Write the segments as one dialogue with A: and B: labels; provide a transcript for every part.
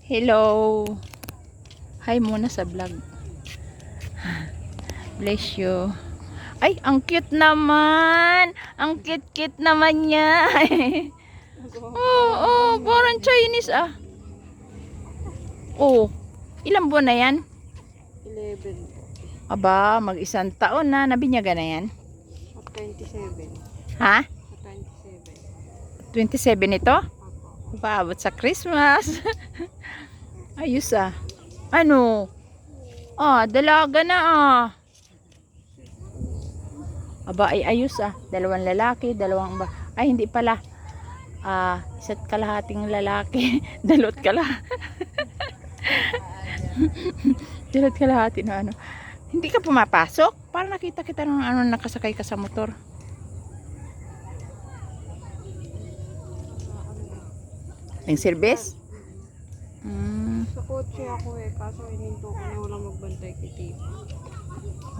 A: Hello. Hi muna sa vlog. Bless you. Ay, ang cute naman. Ang cute-cute naman niya. Oh, parang Chinese ah. Oh, ilang buwan na yan?
B: 11 po.
A: Aba, mag-isang taon na. Nabinyaga na yan?
B: Sa 27.
A: Ha?
B: Sa 27.
A: 27 ito?
B: Opo.
A: Paabot sa Christmas. Ayos ah. Ano? Ah, dalaga na ah. Aba, ay ayos ah. Dalawang lalaki, dalawang ay hindi pala. Isa't kalahating lalaki. Dalawat dalawat kalahati na ano. Hindi ka pumapasok? Para nakita kita ng ano, nakasakay ka sa motor. Yung service?
B: Sa kotse ako kaso hininto ko na walang magbantay kay Tito.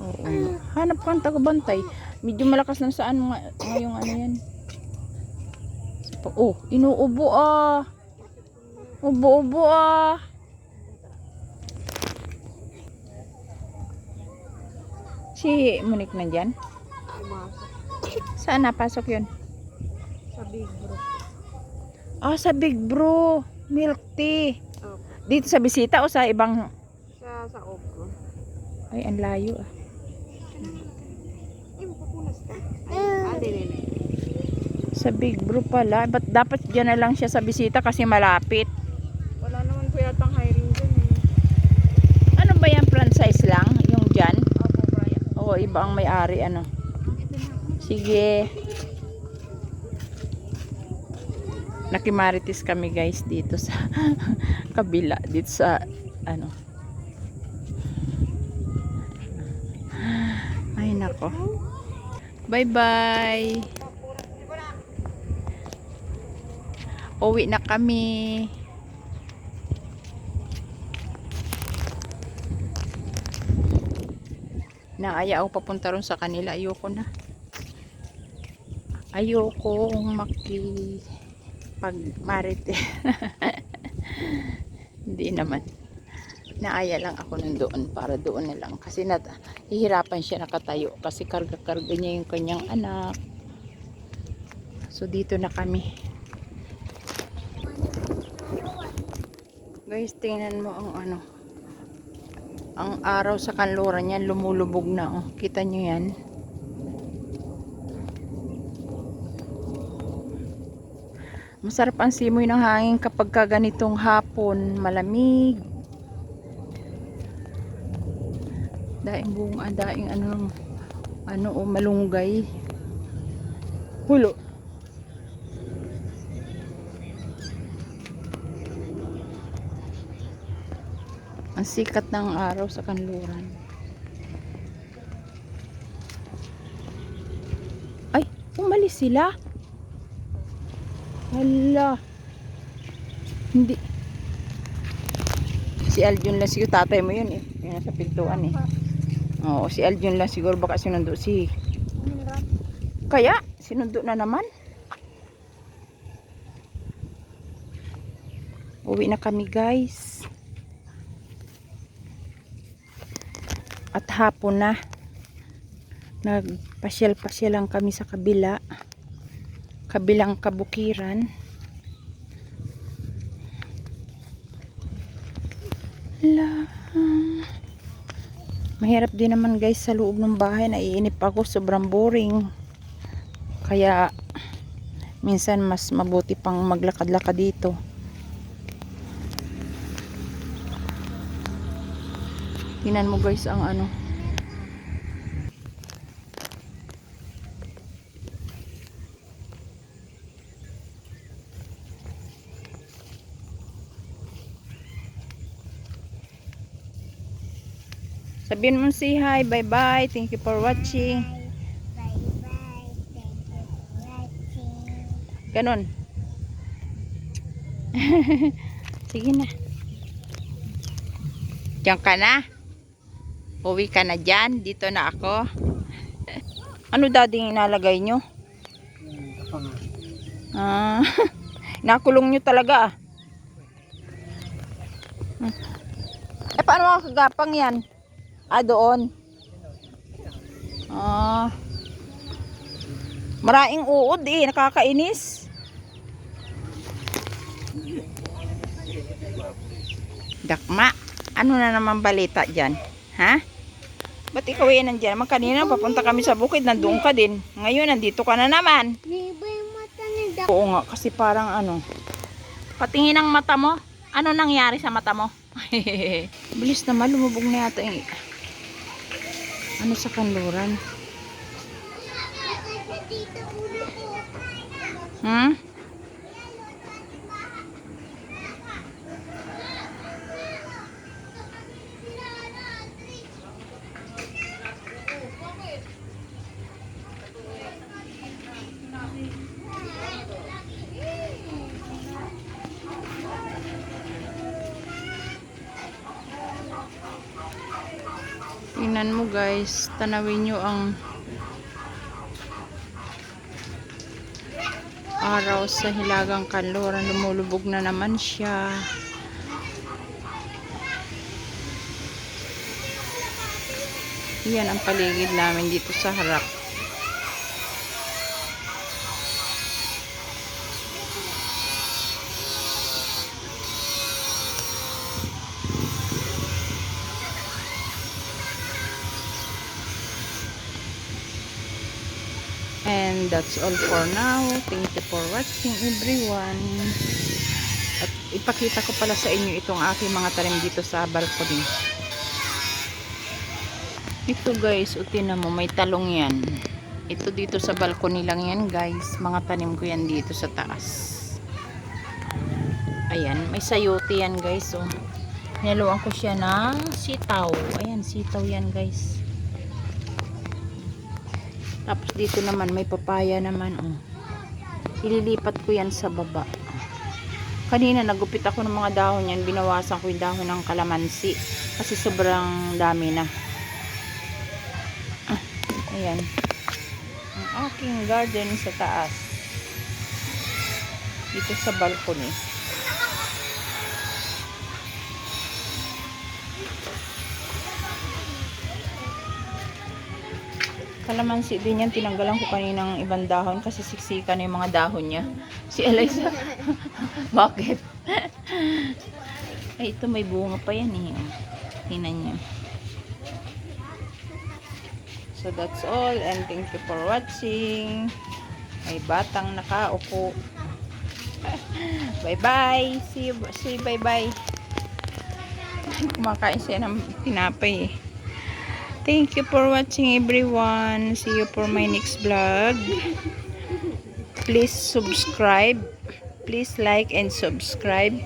A: Oo. Hanap ka ng taga-bantay. Medyo malakas na saan ngayong ano yan. Oh, inuubo ah. Ubo-ubo ah. Si Monique nandyan?
B: Pumasok.
A: Saan napasok yun?
B: Sa Big Bro.
A: Sa Big Bro. Milk tea.
B: Opo.
A: Dito sa bisita o sa ibang...
B: Sa Opro.
A: Ay, ang layo ah.
B: Ay, mapupunas ka. Ay, dili.
A: Sa Big Bro pala. Ba't dapat dyan na lang siya sa bisita kasi malapit?
B: Wala naman po yatang hiring dyan
A: Ano ba yan? Franchise lang? Yung dyan?
B: Opo, Brian.
A: Oo, iba ang may-ari ano. Sige. Nakimarites kami guys dito sa kabila. Dito sa ano. Ay nako. Bye bye. Uwi na kami. Naaya ako papunta ron sa kanila. Ayoko na. Ayoko pag-marite. Hindi naman. Naaya lang ako nandoon para doon na lang. Kasi hihirapan siya nakatayo. Kasi karga-karga niya yung kanyang anak. So dito na kami. Guys, tingnan mo ang ano. Ang araw sa kanluran niyan lumulubog na. Oh. Kita nyo yan. Masarap ang simoy ng hangin kapag ganitong hapon, malamig. Daing bunga, daing malunggay. Hulo. Ang sikat ng araw sa kanluran. Ay, umalis sila. Hala. Hindi. Si Aljun lang siguro, tatay mo yun eh. Yung nasa pintuan eh. Oo, si Aljun lang siguro, baka sinundo si... Kaya, sinundo na naman. Uwi na kami guys. At hapon na. Nagpasyal-pasyal lang kami sa kabilang kabukiran. Mahirap din naman guys sa loob ng bahay. Naiinip ako, sobrang boring. Kaya minsan mas mabuti pang maglakad-lakad dito. Tingnan mo guys ang ano. Sabihin mo say hi, bye bye, thank you for watching.
B: Bye bye. Thank you for watching.
A: Ganon. Sige na. Diyan ka na. Uwi ka na dyan. Dito na ako. Ano dading inalagay nyo? Nakulong nyo talaga ah. Eh, paano mga kagapang yan? Ah, doon. Ah. Maraming uod eh. Nakakainis. Dakma. Ano na naman balita dyan? Ha? Ba't ikaw yan nandyan? Kanina papunta kami sa bukid. Nandoon ka din. Ngayon, nandito ka na naman.
B: Di ba yung mata ni Dak?
A: Oo nga. Kasi parang ano. Patingin ang mata mo. Ano nangyari sa mata mo? Bilis naman. Lumubog na yata yung... Ano sa kanluran? Hmm? Tingnan mo guys, tanawin nyo ang araw sa Hilagang Kanluran. Lumulubog na naman siya. Yan ang paligid namin dito sa harap. And that's all for now. Thank you for watching everyone. At ipakita ko pala sa inyo itong aking mga tanim dito sa balcony. Ito guys, tingnan mo, may talong yan. Ito dito sa balcony lang yan guys. Mga tanim ko yan dito sa taas. Ayan, may sayote yan guys. Oh. Niluan ko siya ng sitaw. Ayan, sitaw yan guys. Tapos dito naman may papaya naman. Oh. Ililipat ko yan sa baba. Kanina nagupit ako ng mga dahon yan. Binawasan ko yung dahon ng kalamansi. Kasi sobrang dami na. Ayan. Ang aking garden sa taas. Dito sa balcony. Kalamansi din yan. Tinanggalan ko kaninang ibang dahon kasi siksikan yung mga dahon niya. Si Eliza. Bakit? Ay, ito may bunga pa yan eh. Tingnan niyo. So that's all and thank you for watching. May batang nakaupo. Bye bye. See you bye bye. Kumakain siya ng tinapay eh. Thank you for watching everyone. See you for my next vlog. Please subscribe. Please like and subscribe.